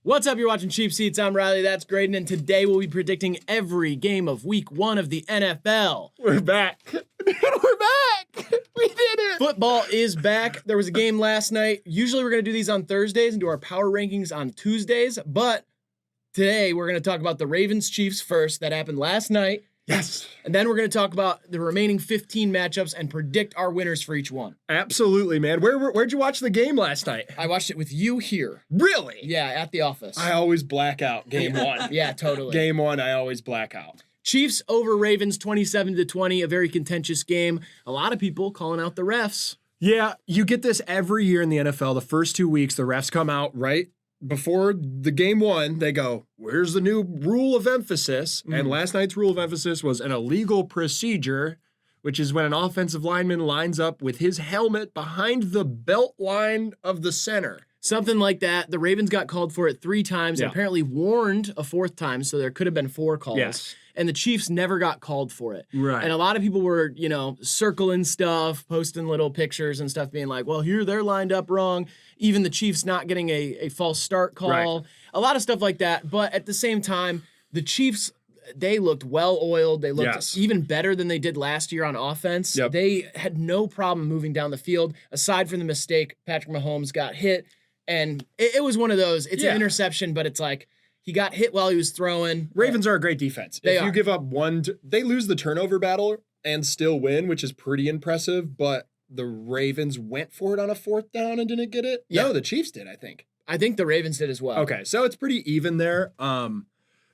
What's up? You're watching Cheap Seats. I'm Riley. That's Graydon. And today we'll be predicting every game of week 1 of the NFL. We're back. We're back. We did it. Football is back. There was a game last night. Usually we're going to do these on Thursdays and do our power rankings on Tuesdays. But today we're going to talk about the Ravens-Chiefs first. That happened last night. Yes. And then we're going to talk about the remaining 15 matchups and predict our winners for each one. Absolutely, man. Where'd you watch the game last night? I watched it with you here. Really? Yeah, at the office. I always black out game one. Yeah, totally. Game one, I always black out. Chiefs over Ravens 27-20, a very contentious game. A lot of people calling out the refs. Yeah, you get this every year in the NFL. The first 2 weeks, the refs come out right before the game one. They go, where's the new rule of emphasis? And last night's rule of emphasis was an illegal procedure, which is when an offensive lineman lines up with his helmet behind the belt line of the center. Something like that. The Ravens got called for it 3 times and apparently warned a 4th time, so there could have been 4 calls. Yes. And the Chiefs never got called for it. Right. And a lot of people were, circling stuff, posting little pictures and stuff, being like, well, here they're lined up wrong. Even the Chiefs not getting a false start call. Right. A lot of stuff like that. But at the same time, the Chiefs, they looked well-oiled. They looked even better than they did last year on offense. Yep. They had no problem moving down the field. Aside from the mistake, Patrick Mahomes got hit. And it was one of those. It's an interception, but it's like he got hit while he was throwing. Ravens are a great defense. If you give up one, they lose the turnover battle and still win, which is pretty impressive. But the Ravens went for it on a 4th down and didn't get it. Yeah. No, the Chiefs did, I think. I think the Ravens did as well. Okay, so it's pretty even there.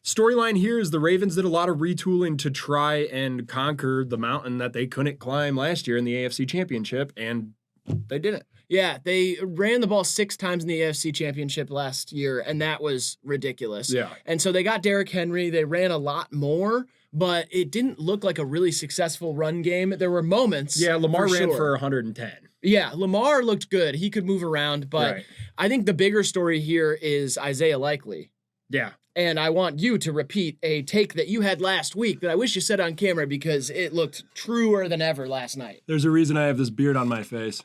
Storyline here is the Ravens did a lot of retooling to try and conquer the mountain that they couldn't climb last year in the AFC Championship, and they didn't. Yeah, they ran the ball 6 times in the AFC Championship last year, and that was ridiculous. Yeah. And so they got Derrick Henry. They ran a lot more, but it didn't look like a really successful run game. There were moments. Yeah, Lamar ran for 110. Yeah, Lamar looked good. He could move around, but I think the bigger story here is Isaiah Likely. Yeah. And I want you to repeat a take that you had last week that I wish you said on camera because it looked truer than ever last night. There's a reason I have this beard on my face.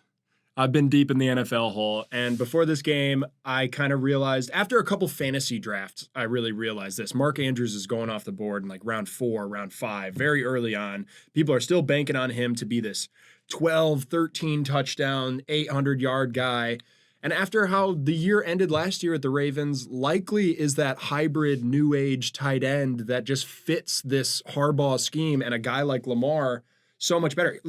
I've been deep in the NFL hole, and before this game, I kind of realized, after a couple fantasy drafts, I really realized this. Mark Andrews is going off the board in like round 4, round 5, very early on. People are still banking on him to be this 12, 13 touchdown, 800-yard guy. And after how the year ended last year at the Ravens, Likely is that hybrid new age tight end that just fits this Harbaugh scheme, and a guy like Lamar so much better.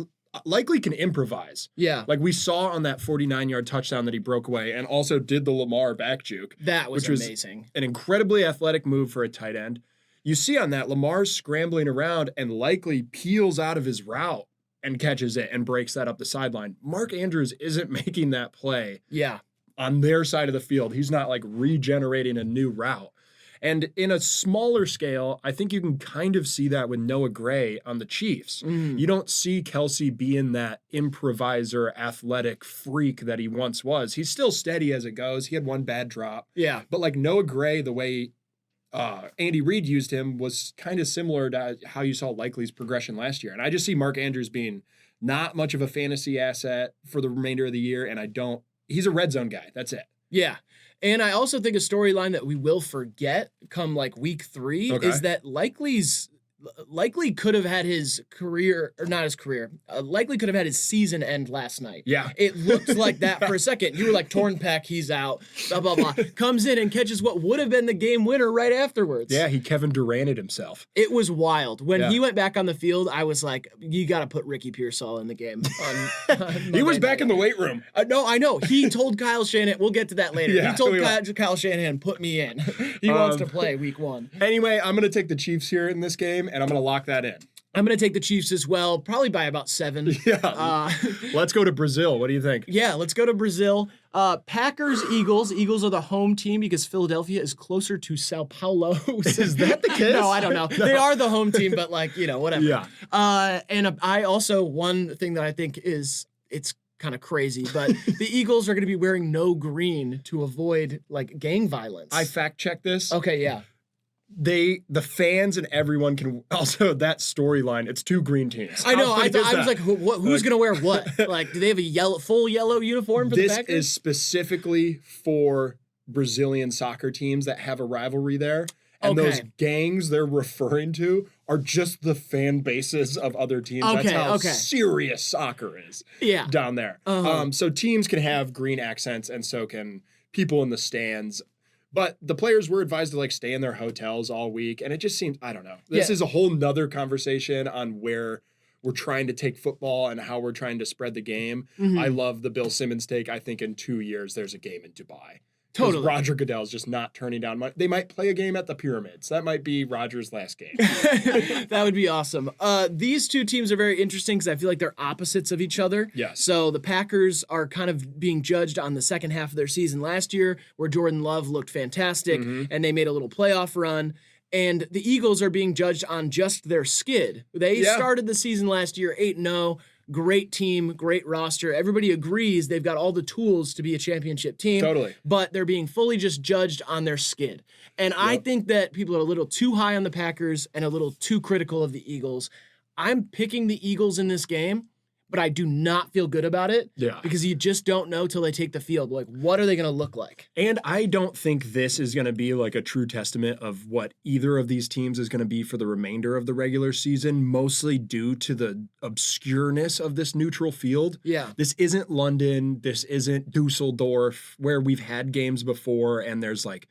Likely can improvise. Yeah. Like we saw on that 49-yard touchdown that he broke away, and also did the Lamar back juke. That was amazing. An incredibly athletic move for a tight end. You see on that, Lamar's scrambling around and Likely peels out of his route and catches it and breaks that up the sideline. Mark Andrews isn't making that play. Yeah. On their side of the field. He's not like regenerating a new route. And in a smaller scale, I think you can kind of see that with Noah Gray on the Chiefs. You don't see Kelsey being that improviser, athletic freak that he once was. He's still steady as it goes. He had one bad drop. Yeah. But like Noah Gray, the way Andy Reid used him was kind of similar to how you saw Likely's progression last year. And I just see Mark Andrews being not much of a fantasy asset for the remainder of the year. And he's a red zone guy. That's it. Yeah. And I also think a storyline that we will forget come like week 3 is that Likely could have had his career, or not his career, Likely could have had his season end last night. Yeah. It looked like that for a second. You were like, torn pec, he's out, blah, blah, blah. Comes in and catches what would have been the game winner right afterwards. Yeah, he Kevin Duranted himself. It was wild. When he went back on the field, I was like, you got to put Ricky Pearsall in the game. He was back in the weight room. No, I know. He told Kyle Shanahan, we'll get to that later. He told Kyle Shanahan, put me in. He wants to play week 1. Anyway, I'm going to take the Chiefs here in this game, and I'm going to lock that in. I'm going to take the Chiefs as well, probably by about 7. Yeah. Let's go to Brazil. What do you think? Yeah, let's go to Brazil. Packers, Eagles. Eagles are the home team because Philadelphia is closer to Sao Paulo. Is that the case? No, I don't know. No. They are the home team, but whatever. Yeah. And I also, one thing that I think is, it's kind of crazy, but the Eagles are going to be wearing no green to avoid gang violence. I fact checked this. Okay, yeah. The fans and everyone can also, that storyline, it's 2 green teams. I know. I was like, who's going to wear what? Do they have a full yellow uniform for the Packers? This is specifically for Brazilian soccer teams that have a rivalry there. And those gangs they're referring to are just the fan bases of other teams. That's how serious soccer is down there. So teams can have green accents, and so can people in the stands. But the players were advised to like stay in their hotels all week. And it just seems, I don't know. This is a whole nother conversation on where we're trying to take football and how we're trying to spread the game. I love the Bill Simmons take. I think in 2 years there's a game in Dubai. Totally. Roger Goodell's just not turning down money. They might play a game at the Pyramids. That might be Roger's last game. That would be awesome. These two teams are very interesting because I feel like they're opposites of each other. Yes. So the Packers are kind of being judged on the second half of their season last year, where Jordan Love looked fantastic and they made a little playoff run. And the Eagles are being judged on just their skid. They started the season last year 8-0. Great team, great roster. Everybody agrees they've got all the tools to be a championship team. Totally. But they're being fully just judged on their skid. And I think that people are a little too high on the Packers and a little too critical of the Eagles. I'm picking the Eagles in this game, but I do not feel good about it because you just don't know till they take the field. Like, what are they going to look like? And I don't think this is going to be like a true testament of what either of these teams is going to be for the remainder of the regular season, mostly due to the obscureness of this neutral field. Yeah. This isn't London. This isn't Dusseldorf, where we've had games before and there's like,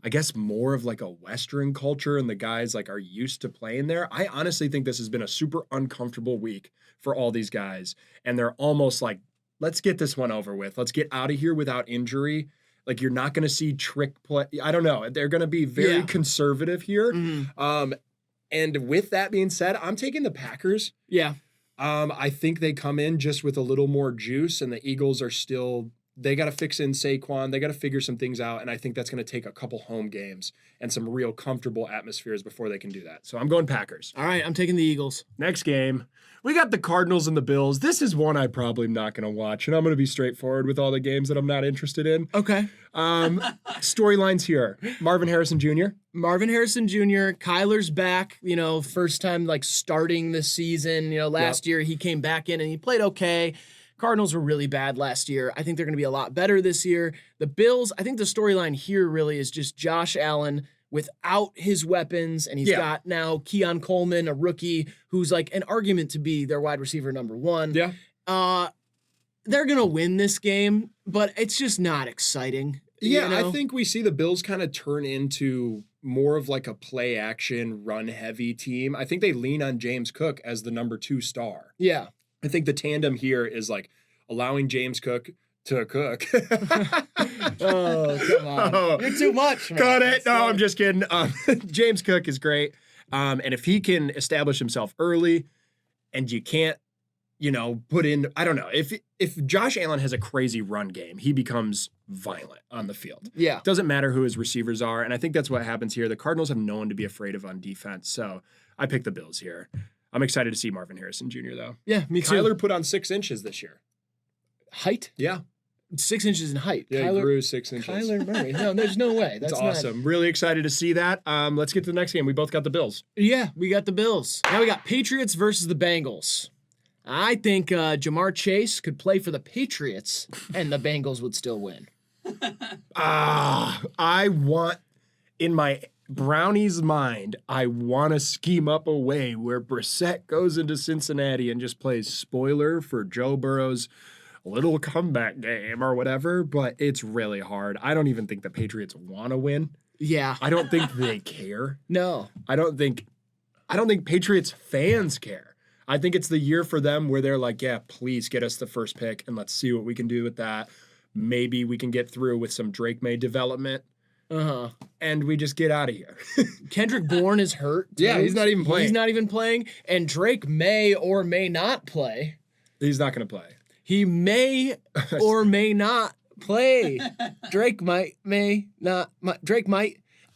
I guess more of like a Western culture and the guys like are used to playing there. I honestly think this has been a super uncomfortable week for all these guys. And they're almost like, let's get this one over with. Let's get out of here without injury. Like you're not going to see trick play. I don't know. They're going to be very conservative here. And with that being said, I'm taking the Packers. Yeah. I think they come in just with a little more juice and the Eagles are still, they got to fix in Saquon. They got to figure some things out. And I think that's going to take a couple home games and some real comfortable atmospheres before they can do that. So I'm going Packers. All right. I'm taking the Eagles. Next game, we got the Cardinals and the Bills. This is one I probably am not going to watch. And I'm going to be straightforward with all the games that I'm not interested in. Okay. Storylines here. Marvin Harrison Jr. Kyler's back, first time like starting this season. Last year he came back in and he played okay. Cardinals were really bad last year. I think they're going to be a lot better this year. The Bills, I think the storyline here really is just Josh Allen without his weapons, and he's got now Keon Coleman, a rookie, who's like an argument to be their wide receiver number one. Yeah. They're going to win this game, but it's just not exciting. Yeah, I think we see the Bills kind of turn into more of like a play action, run heavy team. I think they lean on James Cook as the number 2 star. Yeah. I think the tandem here is like allowing James Cook to cook. Oh, come on. You're too much, man. Cut it. No, I'm just kidding. James Cook is great. And if he can establish himself early and you can't, put in, I don't know, if Josh Allen has a crazy run game, he becomes violent on the field. Yeah. It doesn't matter who his receivers are. And I think that's what happens here. The Cardinals have no one to be afraid of on defense. So I pick the Bills here. I'm excited to see Marvin Harrison Jr., though. Yeah, me too. Kyler put on 6 inches this year. Height? Yeah. 6 inches in height. Yeah, he grew 6 inches. Kyler Murray. No, there's no way. That's awesome. Really excited to see that. Let's get to the next game. We both got the Bills. Yeah, we got the Bills. Now we got Patriots versus the Bengals. I think Jamar Chase could play for the Patriots, and the Bengals would still win. I want, in my Brownie's mind, I want to scheme up a way where Brissett goes into Cincinnati and just plays spoiler for Joe Burrow's little comeback game or whatever, but it's really hard. I don't even think the Patriots want to win. Yeah. I don't think they care. No. I don't think Patriots fans care. I think it's the year for them where they're like, yeah, please get us the first pick and let's see what we can do with that. Maybe we can get through with some Drake May development. And we just get out of here. Kendrick Bourne is hurt. Yeah, he's not even playing. And Drake may or may not play. He's not going to play. He may or may not play. Drake might.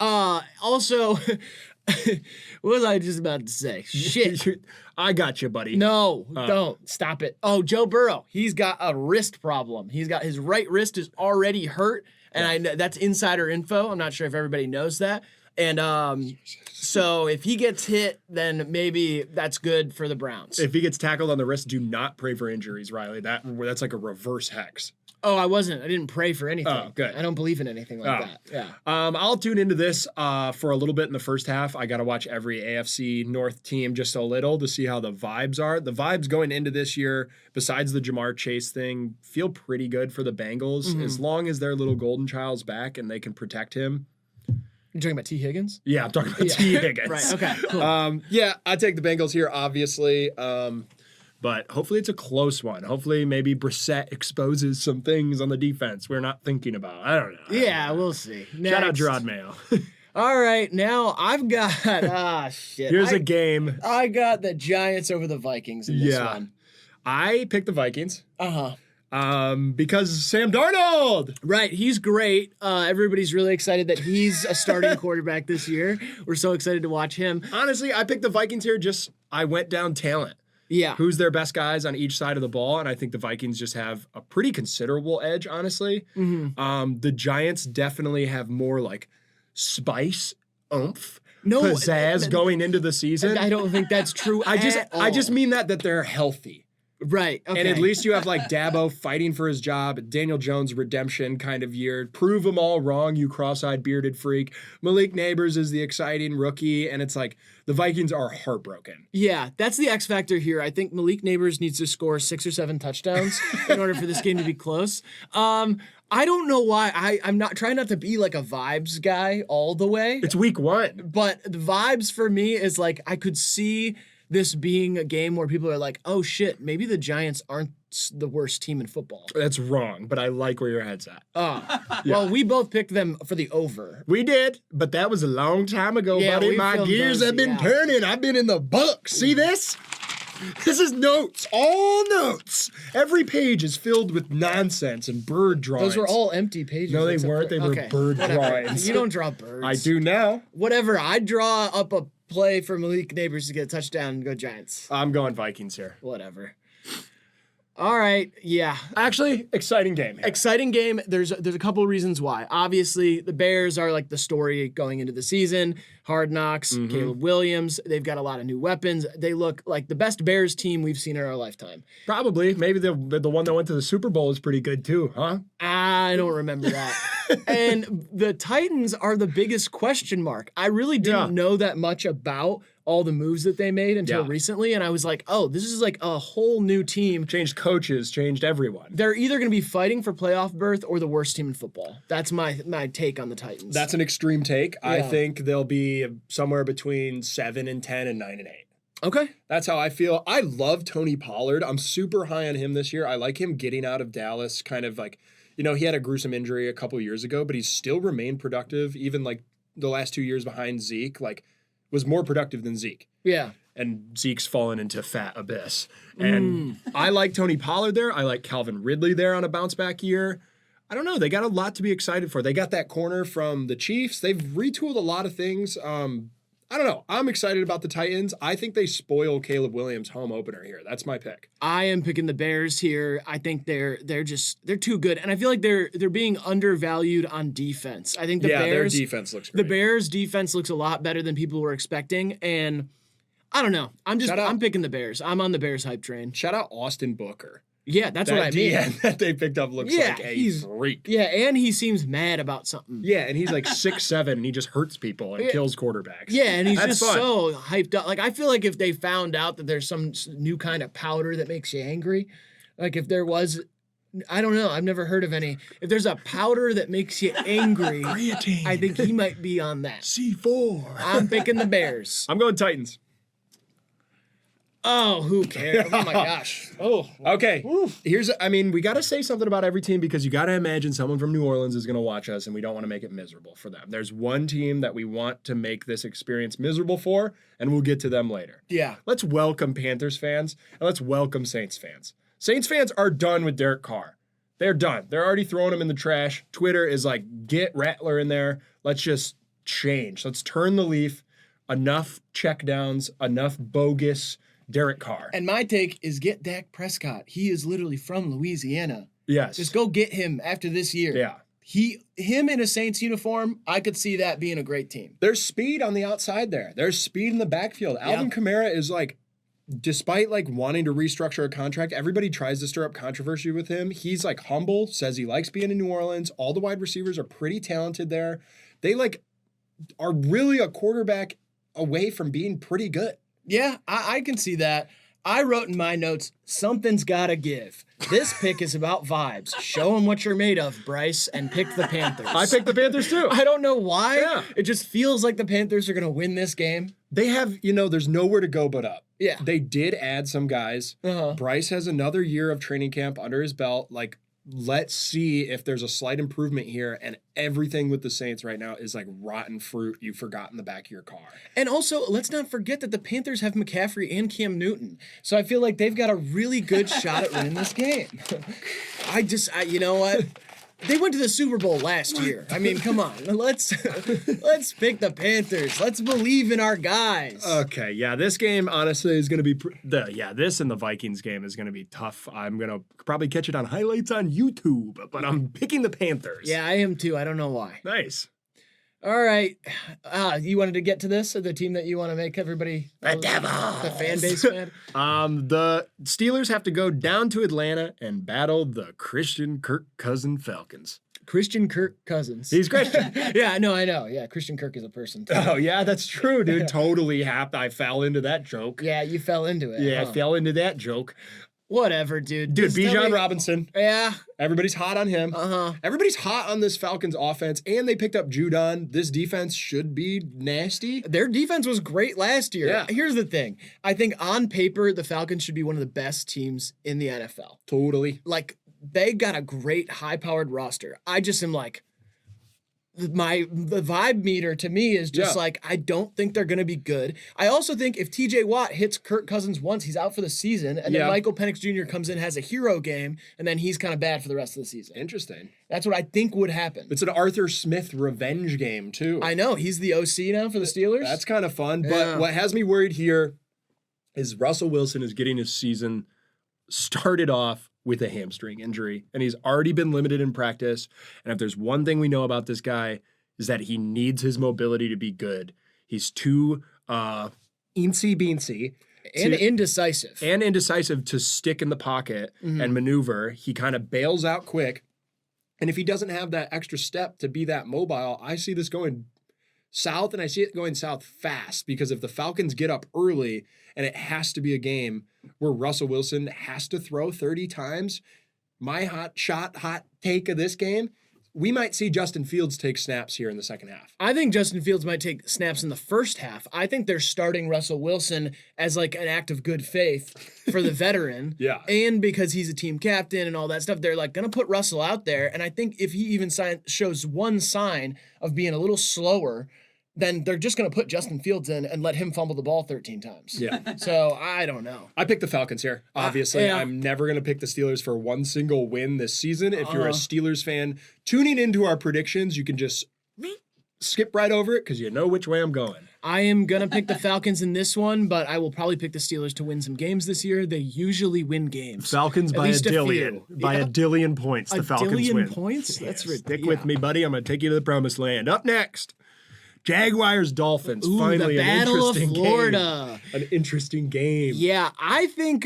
Also, what was I just about to say? Shit. I got you, buddy. No, don't. Stop it. Oh, Joe Burrow. He's got a wrist problem. He's got his right wrist is already hurt. And I know that's insider info. I'm not sure if everybody knows that. And so if he gets hit, then maybe that's good for the Browns. If he gets tackled on the wrist, do not pray for injuries, Riley. That's like a reverse hex. Oh, I wasn't. I didn't pray for anything. Oh, good. I don't believe in anything like that. Yeah. I'll tune into this for a little bit in the first half. I got to watch every AFC North team just a little to see how the vibes are. The vibes going into this year, besides the Jamar Chase thing, feel pretty good for the Bengals as long as their little golden child's back and they can protect him. You're talking about T. Higgins? Yeah, I'm talking about T. Higgins. Right, okay, cool. I take the Bengals here, obviously. But hopefully it's a close one. Hopefully maybe Brissett exposes some things on the defense we're not thinking about. I don't know. Yeah, we'll see. Next. Shout out Gerard Mayo. All right, now I've got shit. Here's a game. I got the Giants over the Vikings in this one. I picked the Vikings. Uh-huh. Because Sam Darnold. Right, he's great. Everybody's really excited that he's a starting quarterback this year. We're so excited to watch him. Honestly, I picked the Vikings here I went down talent. Yeah. Who's their best guys on each side of the ball, and I think the Vikings just have a pretty considerable edge, honestly. Mm-hmm. The Giants definitely have more like spice, oomph, no, pizzazz going into the season. I don't think that's true. I just mean that they're healthy. Right. Okay. And at least you have like Dabo fighting for his job, Daniel Jones redemption kind of year. Prove them all wrong, you cross-eyed bearded freak. Malik Neighbors is the exciting rookie, and it's like the Vikings are heartbroken. Yeah, that's the X factor here. I think Malik Neighbors needs to score 6 or 7 touchdowns in order for this game to be close. I don't know why. I'm not trying not to be like a vibes guy all the way. It's week 1. But the vibes for me is like I could see this being a game where people are like, oh shit, maybe the Giants aren't the worst team in football. That's wrong, but I like where your head's at. Well, we both picked them for the over. We did, but that was a long time ago, buddy. My gears have been turning. I've been in the book. See this? This is notes, all notes. Every page is filled with nonsense and bird drawings. Those were all empty pages. No, they weren't. They were bird drawings. You don't draw birds. I do now. Whatever. I draw up a play for Malik Neighbors to get a touchdown and go Giants. I'm going Vikings here. Whatever. All right, yeah. Actually, exciting game here. Exciting game. There's a couple of reasons why. Obviously, the Bears are like the story going into the season. Hard Knocks, Caleb Williams. They've got a lot of new weapons. They look like the best Bears team we've seen in our lifetime. Probably. Maybe the one that went to the Super Bowl is pretty good too, huh? I don't remember that. And the Titans are the biggest question mark. I really didn't know that much about all the moves that they made until recently, and I was like, oh, this is like a whole new team. Changed coaches, changed everyone. They're either going to be fighting for playoff berth or the worst team in football. That's my take on the Titans. That's an extreme take. Yeah. I think they'll be somewhere between 7-10 and 9-8. Okay. That's how I feel. I love Tony Pollard. I'm super high on him this year. I like him getting out of Dallas, kind of like, he had a gruesome injury a couple years ago, but he's still remained productive, even like the last 2 years behind Zeke. Like, was more productive than Zeke. Yeah. And Zeke's fallen into fat abyss. And I like Tony Pollard there. I like Calvin Ridley there on a bounce back year. I don't know. They got a lot to be excited for. They got that corner from the Chiefs. They've retooled a lot of things. I don't know. I'm excited about the Titans. I think they spoil Caleb Williams' home opener here. That's my pick. I am picking the Bears here. I think they're too good, and I feel like they're being undervalued on defense. I think their defense looks great. The Bears' defense looks a lot better than people were expecting, and I don't know. I'm picking the Bears. I'm on the Bears hype train. Shout out Austin Booker. Yeah, that's what I mean. DN that they picked up looks like a freak. Yeah, and he seems mad about something. Yeah, and he's like 6'7", and he just hurts people and kills quarterbacks. Yeah, and he's just so hyped up. Like, I feel like if they found out that there's some new kind of powder that makes you angry, like if there was, I don't know, I've never heard of any. If there's a powder that makes you angry, creatine. I think he might be on that. C4. I'm picking the Bears. I'm going Titans. Oh, who cares? Oh my gosh. Oh. Okay. We got to say something about every team because you got to imagine someone from New Orleans is going to watch us and we don't want to make it miserable for them. There's one team that we want to make this experience miserable for, and we'll get to them later. Yeah. Let's welcome Panthers fans and let's welcome Saints fans. Saints fans are done with Derek Carr. They're done. They're already throwing him in the trash. Twitter is like, get Rattler in there. Let's just change. Let's turn the leaf. Enough checkdowns, enough bogus Derek Carr. And my take is get Dak Prescott. He is literally from Louisiana. Yes. Just go get him after this year. Yeah. Him in a Saints uniform, I could see that being a great team. There's speed on the outside there. There's speed in the backfield. Alvin Kamara is like despite like wanting to restructure a contract, everybody tries to stir up controversy with him. He's like humble, says he likes being in New Orleans. All the wide receivers are pretty talented there. They like are really a quarterback away from being pretty good. Yeah, I can see that. I wrote in my notes, something's gotta give. This pick is about vibes. Show them what you're made of, Bryce, and pick the Panthers. I picked the Panthers too. I don't know why. Yeah. It just feels like the Panthers are gonna win this game. They have, there's nowhere to go but up. Yeah. They did add some guys. Bryce has another year of training camp under his belt. Like, let's see if there's a slight improvement here. And everything with the Saints right now is like rotten fruit you forgot in the back of your car. And also, let's not forget that the Panthers have McCaffrey and Cam Newton. So I feel like they've got a really good shot at winning this game. You know what? They went to the Super Bowl last year. I mean, come on. Let's pick the Panthers. Let's believe in our guys. Okay, yeah, this game honestly is going to be this and the Vikings game is going to be tough. I'm going to probably catch it on highlights on YouTube, but I'm picking the Panthers. Yeah, I am too. I don't know why. Nice. All right. You wanted to get to this, the team that you want to make everybody the Devils, the fan base mad? The Steelers have to go down to Atlanta and battle the Christian Kirk Cousin Falcons. Christian Kirk Cousins. He's Christian. Yeah, no, I know. Yeah, Christian Kirk is a person too. Oh, yeah, that's true, dude. Totally I fell into that joke. Yeah, you fell into it. Yeah, I fell into that joke. Whatever, dude. Dude, Bijan Robinson. Yeah. Everybody's hot on him. Everybody's hot on this Falcons offense, and they picked up Judon. This defense should be nasty. Their defense was great last year. Yeah. Here's the thing. I think on paper, the Falcons should be one of the best teams in the NFL. Totally. Like, they got a great high-powered roster. I just am like, the vibe meter to me is just like, I don't think they're going to be good. I also think if TJ Watt hits Kirk Cousins once, he's out for the season, and then Michael Penix Jr. comes in, has a hero game, and then he's kind of bad for the rest of the season. Interesting. That's what I think would happen. It's an Arthur Smith revenge game, too. I know. He's the OC now for the Steelers. That's kind of fun. But what has me worried here is Russell Wilson is getting his season started off with a hamstring injury, and he's already been limited in practice. And if there's one thing we know about this guy is that he needs his mobility to be good. He's too eensy-beensy. And indecisive. And indecisive to stick in the pocket and maneuver. He kind of bails out quick. And if he doesn't have that extra step to be that mobile, I see this going south, and I see it going south fast, because if the Falcons get up early and it has to be a game where Russell Wilson has to throw 30 times, my hot take of this game, we might see Justin Fields take snaps here in the second half. I think Justin Fields might take snaps in the first half. I think they're starting Russell Wilson as like an act of good faith for the veteran. Yeah. And because he's a team captain and all that stuff, they're like going to put Russell out there. And I think if he even shows one sign of being a little slower, then they're just going to put Justin Fields in and let him fumble the ball 13 times. Yeah. So I don't know. I picked the Falcons here. Obviously, I'm never going to pick the Steelers for one single win this season. If you're a Steelers fan tuning into our predictions, you can just skip right over it because you know which way I'm going. I am going to pick the Falcons in this one, but I will probably pick the Steelers to win some games this year. They usually win games. Falcons by a dillion. By a dillion points, the Falcons win. A dillion points? That's ridiculous. Stick with me, buddy. I'm going to take you to the promised land. Up next, Jaguars Dolphins. Ooh, Finally, the Battle of Florida. An interesting game. Yeah, I think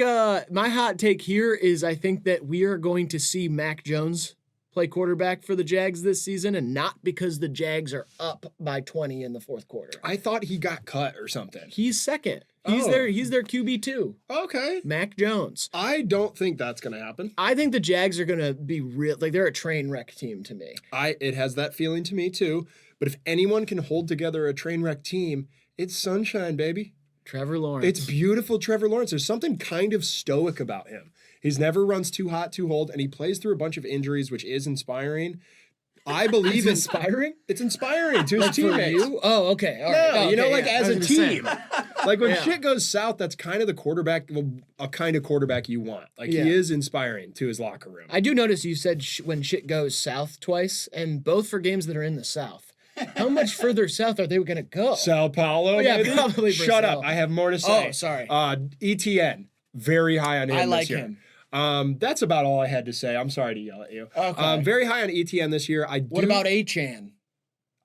my hot take here is I think that we are going to see Mac Jones play quarterback for the Jags this season, and not because the Jags are up by 20 in the fourth quarter. I thought he got cut or something. He's second. He's their QB2. Okay. Mac Jones. I don't think that's going to happen. I think the Jags are going to be real. Like, they're a train wreck team to me. It has that feeling to me too. But if anyone can hold together a train wreck team, it's sunshine, baby. Trevor Lawrence. It's beautiful Trevor Lawrence. There's something kind of stoic about him. He's never runs too hot, too old, and he plays through a bunch of injuries, which is inspiring. I believe it's inspiring. It's inspiring to his teammates. You? Oh, okay. All right. No, okay, as a team. Like when shit goes south, that's kind of the quarterback, a kind of quarterback you want. Like he is inspiring to his locker room. I do notice you said when shit goes south twice, and both for games that are in the South. How much further south are they going to go? Sao Paulo. Yeah, maybe? probably. Shut up. I have more to say. Oh, sorry. ETN. Very high on him. I like this year. him. That's about all I had to say. I'm sorry to yell at you. Okay. Very high on ETN this year. What about A-Chan?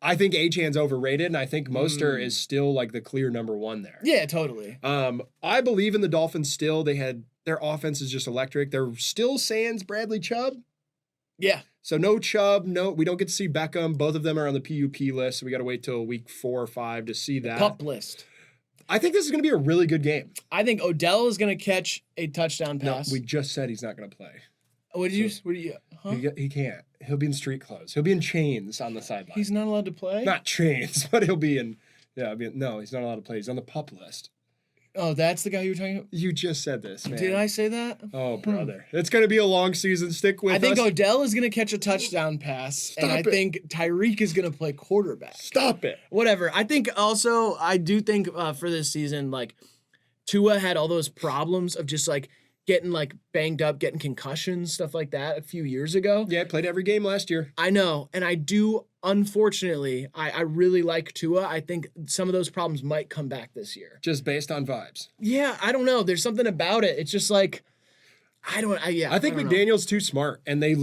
I think Achane's overrated, and I think Mostert is still like the clear number one there. Yeah, totally. I believe in the Dolphins still. Their offense is just electric. They're still sans Bradley Chubb. Yeah. So no Chubb, we don't get to see Beckham. Both of them are on the PUP list, so we got to wait till week 4 or 5 to see that. PUP list. I think this is going to be a really good game. I think Odell is going to catch a touchdown pass. No, we just said he's not going to play. What did you? Huh? He can't. He'll be in street clothes. He'll be in chains on the sideline. He's not allowed to play? Not chains, but he'll be in. Yeah, no, he's not allowed to play. He's on the PUP list. Oh, that's the guy you were talking about? You just said this, man. Did I say that? Oh, brother. It's going to be a long season. Stick with us. I think Odell is going to catch a touchdown pass, and I think Tyreek is going to play quarterback. Stop it. Whatever. I think also, I do think for this season, like, Tua had all those problems of just, like, getting, like, banged up, getting concussions, stuff like that a few years ago. Yeah, played every game last year. I know, and I do, unfortunately, I really like Tua. I think some of those problems might come back this year. Just based on vibes. Yeah, I don't know. There's something about it. It's just like, I think McDaniel's too smart, and he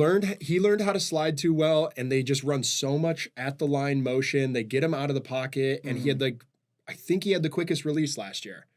learned how to slide too well, and they just run so much at the line motion. They get him out of the pocket, and I think he had the quickest release last year.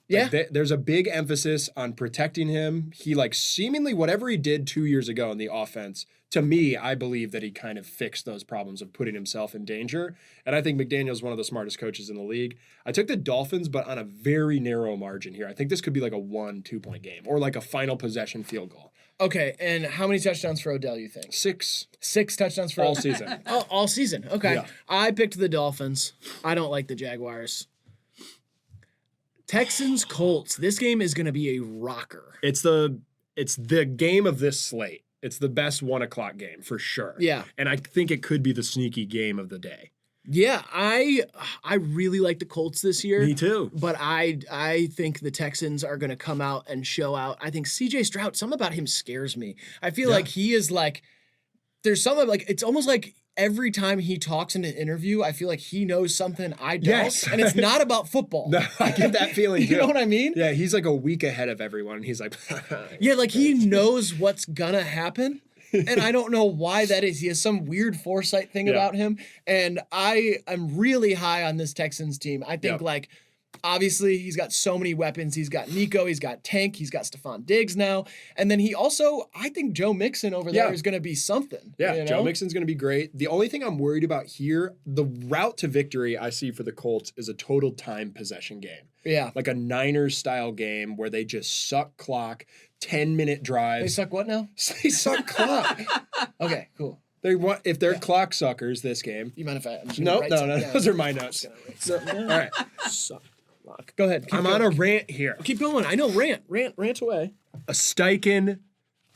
Yeah. There's a big emphasis on protecting him. He seemingly whatever he did 2 years ago in the offense, to me, I believe that he kind of fixed those problems of putting himself in danger. And I think McDaniel's one of the smartest coaches in the league. I took the Dolphins, but on a very narrow margin here. I think this could be like a 1-2 point game or like a final possession field goal. Okay, and how many touchdowns for Odell, you think? 6. 6 touchdowns for all season. Oh, all season. Okay. Yeah. I picked the Dolphins. I don't like the Jaguars. Texans Colts. This game is going to be a rocker. It's the game of this slate. It's the best 1 o'clock game for sure. Yeah. And I think it could be the sneaky game of the day. Yeah, I really like the Colts this year. Me too. But I think the Texans are going to come out and show out. I think CJ Stroud, something about him scares me. I feel like he is like, there's something like, it's almost like every time he talks in an interview, I feel like he knows something I don't. Yes. And it's not about football. No, I get that feeling too. You know what I mean? Yeah, he's like a week ahead of everyone. And he's like, yeah, like he knows what's gonna happen. And I don't know why that is. He has some weird foresight thing about him. And I'm really high on this Texans team. I think obviously he's got so many weapons. He's got Nico, he's got Tank, he's got Stephon Diggs now. And then he also, I think Joe Mixon over there is going to be something. Yeah, you know? Joe Mixon's going to be great. The only thing I'm worried about here, the route to victory I see for the Colts is a total time possession game. Yeah. Like a Niners style game where they just suck clock, 10-minute drives. They suck what now? They suck clock. Okay, cool. They want if they're clock suckers this game. You mind if I'm just No, write something down? those are my notes. All right. Suck. Go ahead. I'm on a rant here. Keep going. I know. Rant away. A Steichen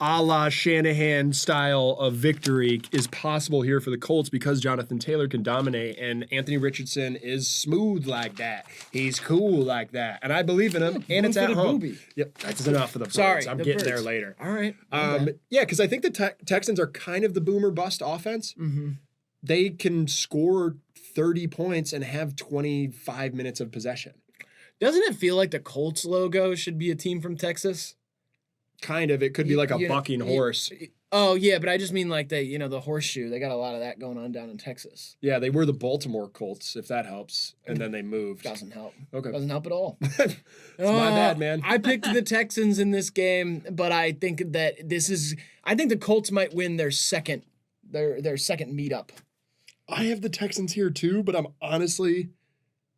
a la Shanahan style of victory is possible here for the Colts because Jonathan Taylor can dominate and Anthony Richardson is smooth like that. He's cool like that. And I believe in him, and it's at home. Booby. Yep, that's enough for the birds. Sorry, I'm the getting birds. there later. All right. Yeah, because I think the Texans are kind of the boomer bust offense. Mm-hmm. They can score 30 points and have 25 minutes of possession. Doesn't it feel like the Colts logo should be a team from Texas? Kind of. It could be like a bucking horse. Oh, yeah, but I just mean like the horseshoe. They got a lot of that going on down in Texas. Yeah, they were the Baltimore Colts, if that helps. And then they moved. Doesn't help. Okay. Doesn't help at all. It's my bad, man. I picked the Texans in this game, but I think that I think the Colts might win their second meetup. I have the Texans here too, but I'm honestly...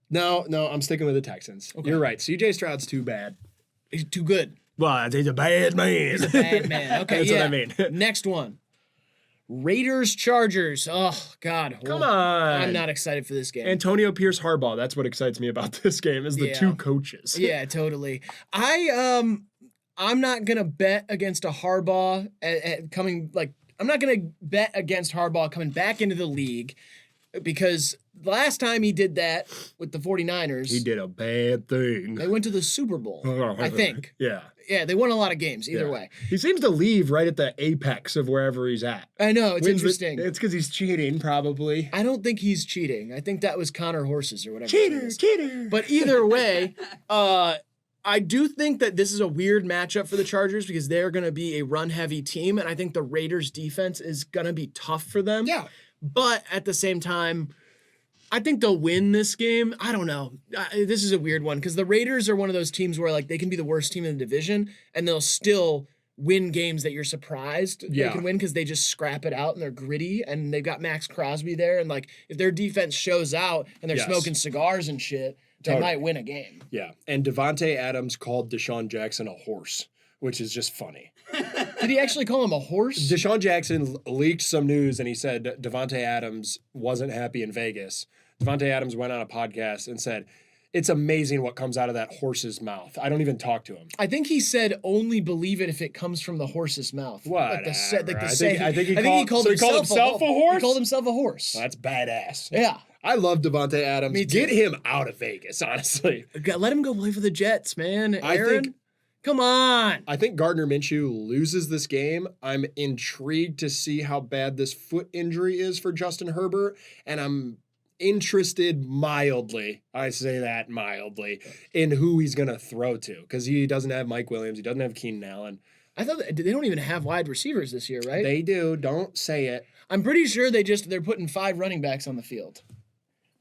No, I'm sticking with the Texans. Okay. You're right. CJ Stroud's too bad. He's too good. Well, he's a bad man. He's a bad man. Okay, That's what I mean. Next one. Raiders Chargers. Oh, God. Come on. I'm not excited for this game. Antonio Pierce Harbaugh. That's what excites me about this game is the two coaches. Yeah, totally. I'm not going to bet against a Harbaugh I'm not going to bet against Harbaugh coming back into the league because last time he did that with the 49ers. He did a bad thing. They went to the Super Bowl, I think. Yeah. Yeah, they won a lot of games either way. He seems to leave right at the apex of wherever he's at. I know, it's interesting. It's because he's cheating, probably. I don't think he's cheating. I think that was Connor Horses or whatever. Cheater. But either way, I do think that this is a weird matchup for the Chargers because they're going to be a run-heavy team, and I think the Raiders' defense is going to be tough for them. Yeah. But at the same time, I think they'll win this game. I don't know. This is a weird one because the Raiders are one of those teams where like they can be the worst team in the division and they'll still win games that you're surprised they can win because they just scrap it out and they're gritty and they've got Max Crosby there and like if their defense shows out and they're smoking cigars and shit, they might win a game. Yeah, and Devontae Adams called Deshaun Jackson a horse, which is just funny. Did he actually call him a horse? Deshaun Jackson leaked some news and he said Devontae Adams wasn't happy in Vegas. Devontae Adams went on a podcast and said, it's amazing what comes out of that horse's mouth. I don't even talk to him. I think he said only believe it if it comes from the horse's mouth. What? I think he called himself a horse? He called himself a horse. Well, that's badass. Yeah. I love Devontae Adams. Me too. Get him out of Vegas, honestly. Let him go play for the Jets, man. Aaron, come on. I think Gardner Minshew loses this game. I'm intrigued to see how bad this foot injury is for Justin Herbert, and I'm interested mildly, I say that mildly, in who he's going to throw to because he doesn't have Mike Williams. He doesn't have Keenan Allen. I thought they don't even have wide receivers this year, right? They do. Don't say it. I'm pretty sure they're putting 5 running backs on the field.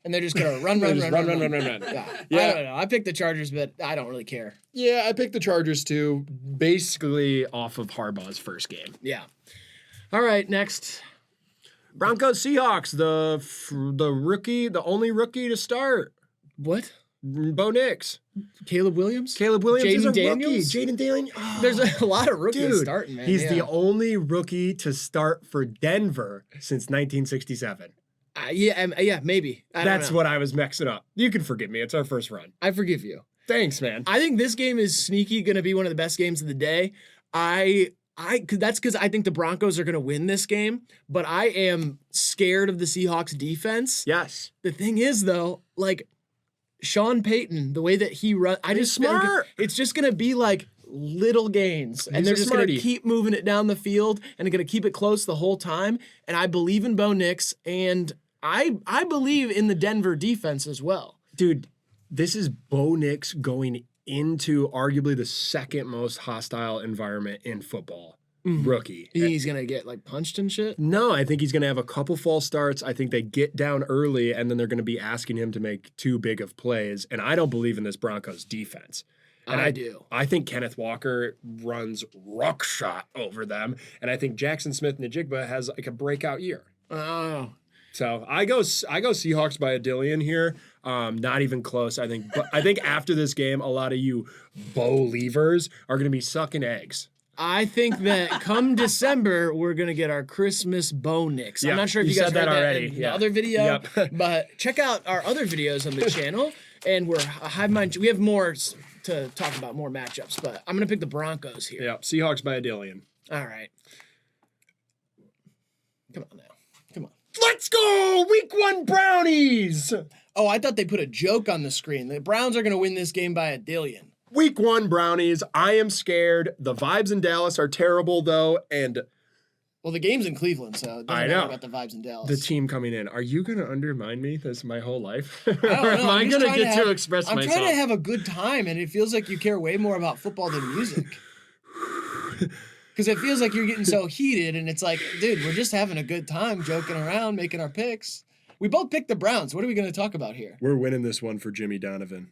And they're just going to run. run. Yeah. I don't know. I picked the Chargers, but I don't really care. Yeah, I picked the Chargers too. Basically off of Harbaugh's first game. Yeah. All right, next. Broncos Seahawks, the rookie, the only rookie to start. What? Bo Nix. Caleb Williams? Jaden is a Daniels? rookie. Jaden Daniels. Oh, there's a lot of rookies starting, man. He's the only rookie to start for Denver since 1967. Yeah, maybe. That's what I was mixing up. You can forgive me. It's our first run. I forgive you. Thanks, man. I think this game is sneaky going to be one of the best games of the day. That's because I think the Broncos are going to win this game, but I am scared of the Seahawks defense. Yes. The thing is, though, like Sean Payton, the way that he runs, it's just going to be like little gains, and they're just going to keep moving it down the field and they're going to keep it close the whole time. And I believe in Bo Nix, and I believe in the Denver defense as well. Dude, this is Bo Nix going into arguably the second most hostile environment in football. Rookie. He's going to get like punched and shit? No, I think he's going to have a couple false starts. I think they get down early and then they're going to be asking him to make too big of plays. And I don't believe in this Broncos defense. And I do. I think Kenneth Walker runs ruckshot over them. And I think Jackson Smith-Njigba has like a breakout year. Oh. So I go Seahawks by a dillion here. Not even close. I think after this game, a lot of you Bo-leavers are going to be sucking eggs. I think that come December, we're going to get our Christmas Bo Nix. Yeah, I'm not sure if you guys heard that already. In the other video, but check out our other videos on the channel. And we're Hivemind. We have more to talk about, more matchups, but I'm going to pick the Broncos here. Yeah, Seahawks by a dillion. All right. Come on now. Come on. Let's go! Week 1 Brownies! Oh, I thought they put a joke on the screen. The Browns are going to win this game by a dillion. Week 1 Brownies. I am scared. The vibes in Dallas are terrible, though, and... Well, the game's in Cleveland, so it doesn't matter about the vibes in Dallas. The team coming in. Are you going to undermine me this my whole life? I don't know. Or am I going to get to express myself? I'm trying to have a good time, and it feels like you care way more about football than music. Because it feels like you're getting so heated, and it's like, dude, we're just having a good time, joking around, making our picks. We both picked the Browns. What are we going to talk about here? We're winning this one for Jimmy Donovan.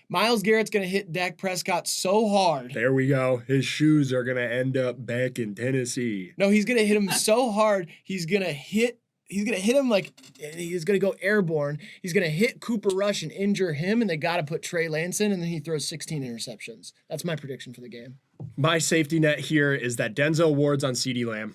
Myles Garrett's going to hit Dak Prescott so hard. There we go. His shoes are going to end up back in Tennessee. No, he's going to hit him so hard. He's going to hit him like he's going to go airborne. He's going to hit Cooper Rush and injure him, and they got to put Trey Lance in, and then he throws 16 interceptions. That's my prediction for the game. My safety net here is that Denzel Ward's on CeeDee Lamb.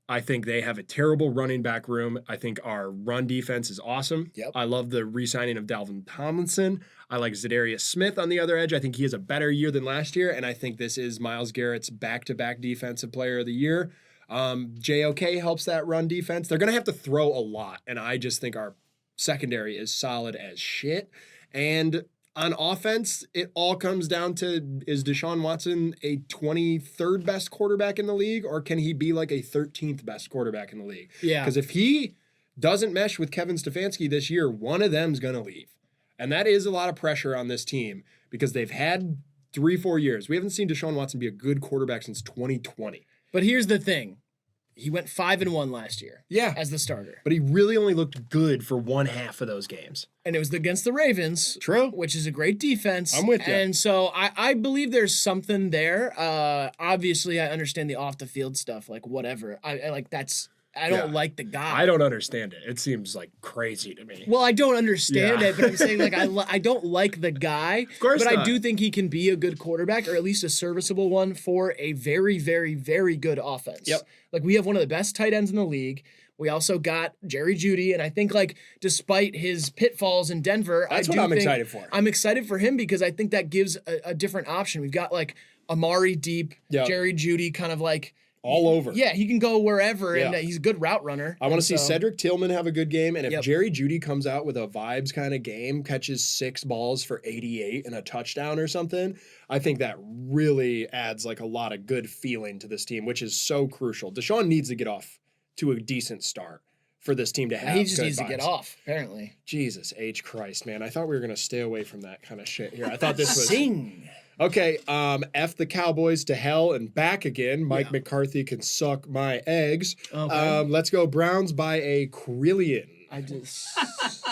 I think they have a terrible running back room. I think our run defense is awesome. Yep. I love the re-signing of Dalvin Tomlinson. I like Zadarius Smith on the other edge. I think he has a better year than last year, and I think this is Myles Garrett's back-to-back defensive player of the year. JOK helps that run defense. They're going to have to throw a lot, and I just think our secondary is solid as shit. And on offense, it all comes down to, is Deshaun Watson a 23rd best quarterback in the league, or can he be like a 13th best quarterback in the league? Yeah. Because if he doesn't mesh with Kevin Stefanski this year, one of them's going to leave. And that is a lot of pressure on this team because they've had 3-4 years. We haven't seen Deshaun Watson be a good quarterback since 2020. But here's the thing. He went 5-1 last year. Yeah. As the starter. But he really only looked good for one half of those games. And it was against the Ravens. True. Which is a great defense. I'm with you. And so I believe there's something there. Obviously, I understand the off the field stuff, like whatever. I like that's. I don't like the guy. I don't understand it. It seems like crazy to me. Well, I don't understand it, but I'm saying like I don't like the guy. Of course but not. I do think he can be a good quarterback, or at least a serviceable one for a very, very, very good offense. Yep. Like we have one of the best tight ends in the league. We also got Jerry Jeudy, and I think like despite his pitfalls in Denver, That's what I'm excited for. I'm excited for him because I think that gives a different option. We've got like Amari deep, Jerry Jeudy kind of like. All over. Yeah, he can go wherever, and he's a good route runner. I want to see Cedric Tillman have a good game, and if Yep. Jerry Jeudy comes out with a vibes kind of game, catches 6 balls for 88 and a touchdown or something, I think that really adds like a lot of good feeling to this team, which is so crucial. Deshaun needs to get off to a decent start for this team to have. He just good needs to vibes. get off, apparently. Jesus H. Christ, man. I thought we were going to stay away from that kind of shit here. I thought this was... Sing. Okay, F the Cowboys to hell and back again. Mike McCarthy can suck my eggs. Okay. Let's go Browns by a quillion. I just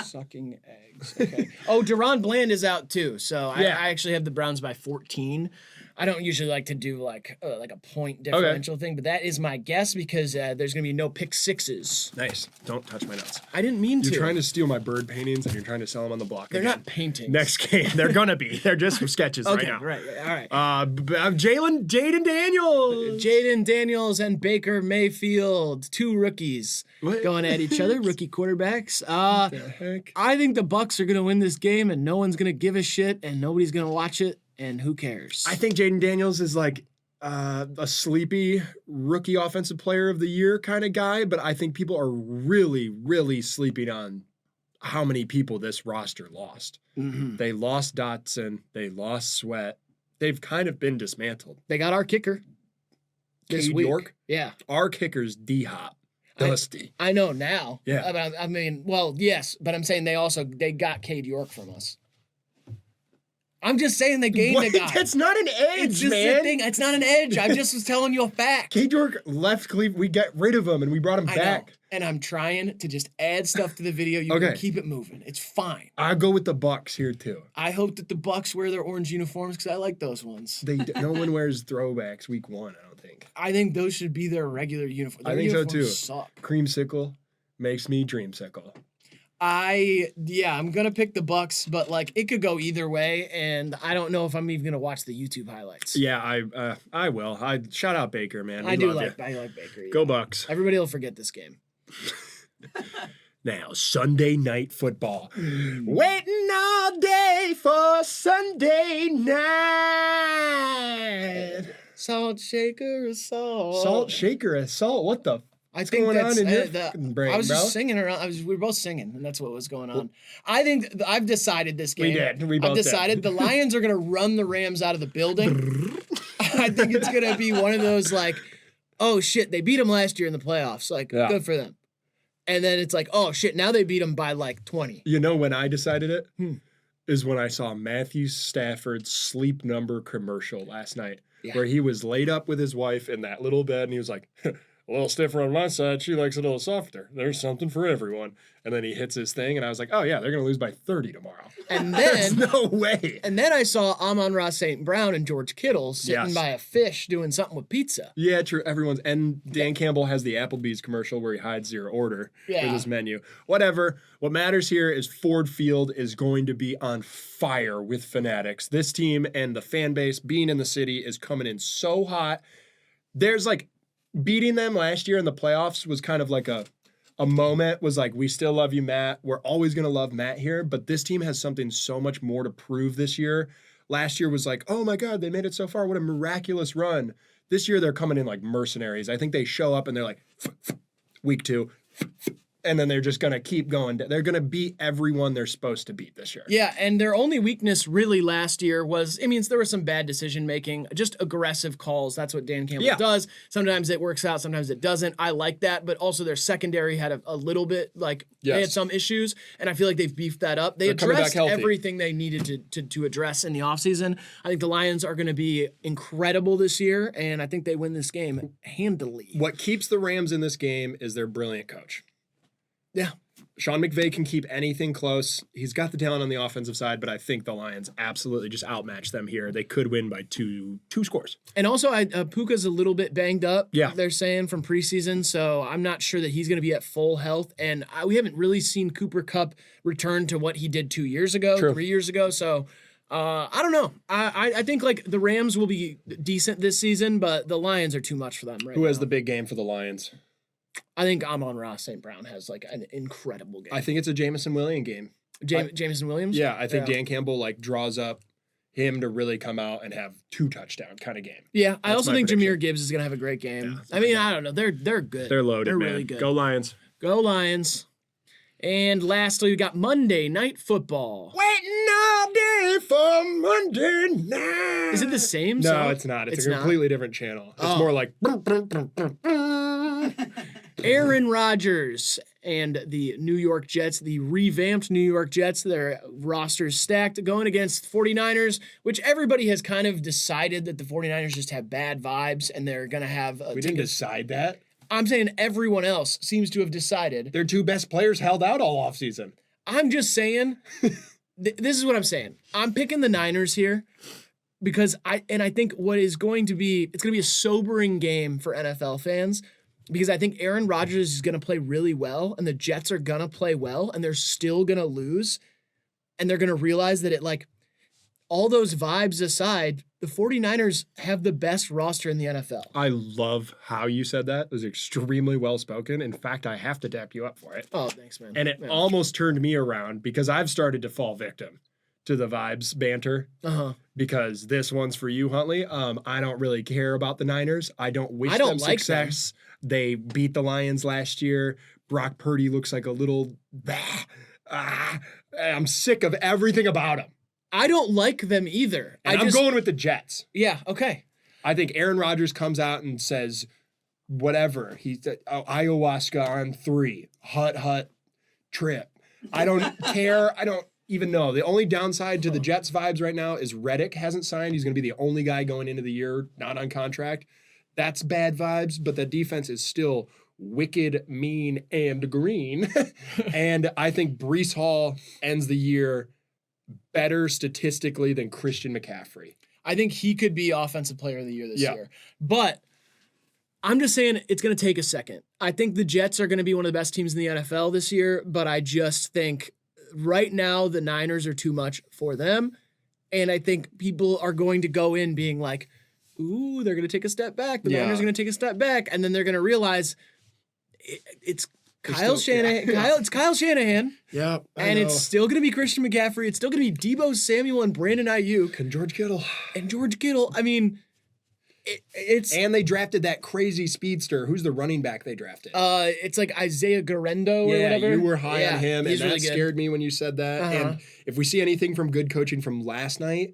sucking eggs. Okay. Oh, Deron Bland is out too. So I actually have the Browns by 14. I don't usually like to do like a point differential thing, but that is my guess because there's gonna be no pick sixes. Nice. Don't touch my nuts. I didn't mean You're to. trying to steal my bird paintings and you're trying to sell them on the block. They're again. not paintings. Next game, they're gonna be. They're just sketches Okay, right now. right. All right. Jaden Daniels. Jaden Daniels and Baker Mayfield, 2 rookies going at each other, rookie quarterbacks. The heck? I think the Bucks are gonna win this game, and no one's gonna give a shit, and nobody's gonna watch it, and who cares? I think Jaden Daniels is like a sleepy rookie offensive player of the year kind of guy, but I think people are really, really sleeping on how many people this roster lost. Mm-hmm. They lost Dotson. They lost Sweat. They've kind of been dismantled. They got our kicker this Cade week. York? Yeah. Our kicker's D-Hop. Dusty. I know now. Yeah. But I mean, well, yes, but I'm saying they got Cade York from us. I'm just saying they gained the guy. That's not an edge, It's just man. a thing. It's not an edge. I just was telling you a fact. Cade York left Cleveland. We got rid of him and we brought him I back. know. And I'm trying to just add stuff to the video. You can keep it moving. It's fine. I'll go with the Bucks here too. I hope that the Bucks wear their orange uniforms because I like those ones. No one wears throwbacks week 1, I don't think. I think those should be their regular uniforms. I think so too. Suck. Creamsicle makes me dreamsicle. I'm gonna pick the Bucks, but like it could go either way, and I don't know if I'm even gonna watch the YouTube highlights. Yeah, I will. I shout out Baker, man. I like Baker. Yeah. Go Bucks. Everybody will forget this game. Now, Sunday night football. Waiting all day for Sunday night. Salt shaker assault. Salt shaker assault. What the? I think going that's on in your fucking brain, I was bro? just singing around. We were both singing, and that's what was going on. I think I've decided this game. We did. We both I've decided did. the Lions are going to run the Rams out of the building. I think it's going to be one of those like, oh shit, they beat them last year in the playoffs. Like, good for them. And then it's like, oh shit, now they beat them by like 20. You know when I decided it? Is when I saw Matthew Stafford's Sleep Number commercial last night, where he was laid up with his wife in that little bed, and he was like, a little stiffer on my side. She likes it a little softer. There's something for everyone. And then he hits his thing, and I was like, oh, yeah, they're going to lose by 30 tomorrow. And then... no way. And then I saw Amon-Ra St. Brown and George Kittle sitting by a fish doing something with pizza. Yeah, true. And Dan Campbell has the Applebee's commercial where he hides your order with his menu. Whatever. What matters here is Ford Field is going to be on fire with fanatics. This team and the fan base being in the city is coming in so hot. There's like... Beating them last year in the playoffs was kind of like a moment, was like, we still love you, Matt. We're always going to love Matt here, but this team has something so much more to prove this year. Last year was like, oh my God, they made it so far. What a miraculous run. This year they're coming in like mercenaries. I think they show up and they're like, week 2, and then they're just going to keep going. They're going to beat everyone they're supposed to beat this year. Yeah, and their only weakness really last year was, there was some bad decision making, just aggressive calls. That's what Dan Campbell does. Sometimes it works out, sometimes it doesn't. I like that, but also their secondary had a little bit, they had some issues, and I feel like they've beefed that up. They addressed everything they needed to address in the offseason. I think the Lions are going to be incredible this year, and I think they win this game handily. What keeps the Rams in this game is their brilliant coach. Yeah. Sean McVay can keep anything close. He's got the talent on the offensive side, but I think the Lions absolutely just outmatch them here. They could win by two scores. And also, Puka's a little bit banged up, yeah, they're saying, from preseason, so I'm not sure that he's going to be at full health. And we haven't really seen Cooper Kupp return to what he did 2 years ago, 3 years ago, so I don't know. I think the Rams will be decent this season, but the Lions are too much for them right now. Who has the big game for the Lions? I think Amon-Ra St. Brown has an incredible game. I think it's a Jameson Williams game. Jameson Williams? Yeah, I think Dan Campbell draws up him to really come out and have 2 touchdown kind of game. Yeah, I also think Jahmyr Gibbs is going to have a great game. I don't know. They're good. They're loaded, They're man. really good. Go Lions. Go Lions. And lastly, we got Monday Night Football. Waiting all day for Monday night. Is it the same song? No, it's not. It's a completely different channel. It's more like... Aaron Rodgers and the New York Jets, the revamped New York Jets, their rosters stacked, going against 49ers, which everybody has kind of decided that the 49ers just have bad vibes and they're going to have... We didn't decide that. I'm saying everyone else seems to have decided. Their 2 best players held out all offseason. I'm just saying, this is what I'm saying. I'm picking the Niners here because I think it's going to be a sobering game for NFL fans because I think Aaron Rodgers is going to play really well and the Jets are going to play well and they're still going to lose and they're going to realize that all those vibes aside, the 49ers have the best roster in the NFL. I love how you said that. It was extremely well spoken. In fact, I have to dap you up for it. Oh, thanks, man. And it almost turned me around because I've started to fall victim to the vibes banter. Because this one's for you, Huntley. I don't really care about the Niners. I don't wish them success. They beat the Lions last year. Brock Purdy looks like a little... I'm sick of everything about him. I don't like them either. I'm going with the Jets. Yeah, okay. I think Aaron Rodgers comes out and says whatever. He's ayahuasca on 3. Hut trip. I don't care. I don't even know. The only downside to the Jets vibes right now is Reddick hasn't signed. He's going to be the only guy going into the year not on contract. That's bad vibes, but the defense is still wicked, mean, and green. And I think Breece Hall ends the year better statistically than Christian McCaffrey. I think he could be Offensive Player of the Year this year. But I'm just saying it's going to take a second. I think the Jets are going to be one of the best teams in the NFL this year, but I just think right now the Niners are too much for them. And I think people are going to go in being like, ooh, they're going to take a step back. The Niners are going to take a step back. And then they're going to realize it's Kyle Shanahan. It's Kyle Shanahan. Yeah. And it's still going to be Christian McCaffrey. It's still going to be Deebo Samuel and Brandon Ayuk. And George Kittle. I mean, it's... And they drafted that crazy speedster. Who's the running back they drafted? It's Isaiah Garendo or whatever. You were high on him, and really that scared me when you said that. And if we see anything from good coaching from last night,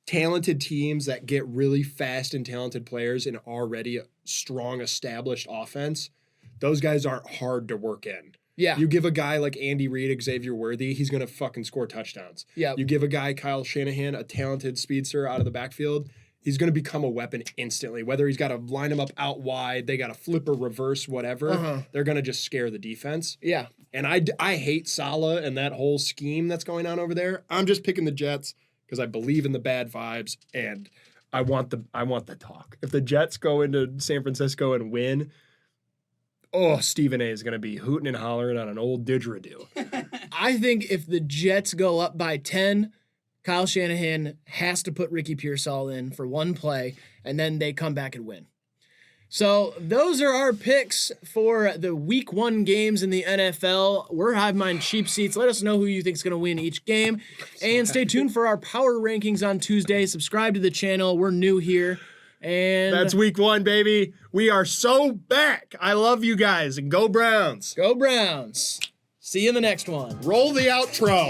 talented teams that get really fast and talented players in already a strong, established offense, those guys aren't hard to work in. Yeah. You give a guy like Andy Reid, Xavier Worthy, he's going to fucking score touchdowns. Yeah. You give a guy, Kyle Shanahan, a talented speedster out of the backfield, he's going to become a weapon instantly. Whether he's got to line him up out wide, they got to flip or reverse, whatever, they're going to just scare the defense. Yeah. And I hate Saleh and that whole scheme that's going on over there. I'm just picking the Jets because I believe in the bad vibes and I want the talk. If the Jets go into San Francisco and win, Stephen A is going to be hooting and hollering on an old didgeridoo. I think if the Jets go up by 10, Kyle Shanahan has to put Ricky Pearsall in for one play, and then they come back and win. So those are our picks for the Week 1 games in the NFL. We're Hivemind Cheap Seats. Let us know who you think is going to win each game. And stay tuned for our power rankings on Tuesday. Subscribe to the channel. We're new here. And that's week 1, baby. We are so back. I love you guys, and go Browns. Go Browns. See you in the next one. Roll the outro.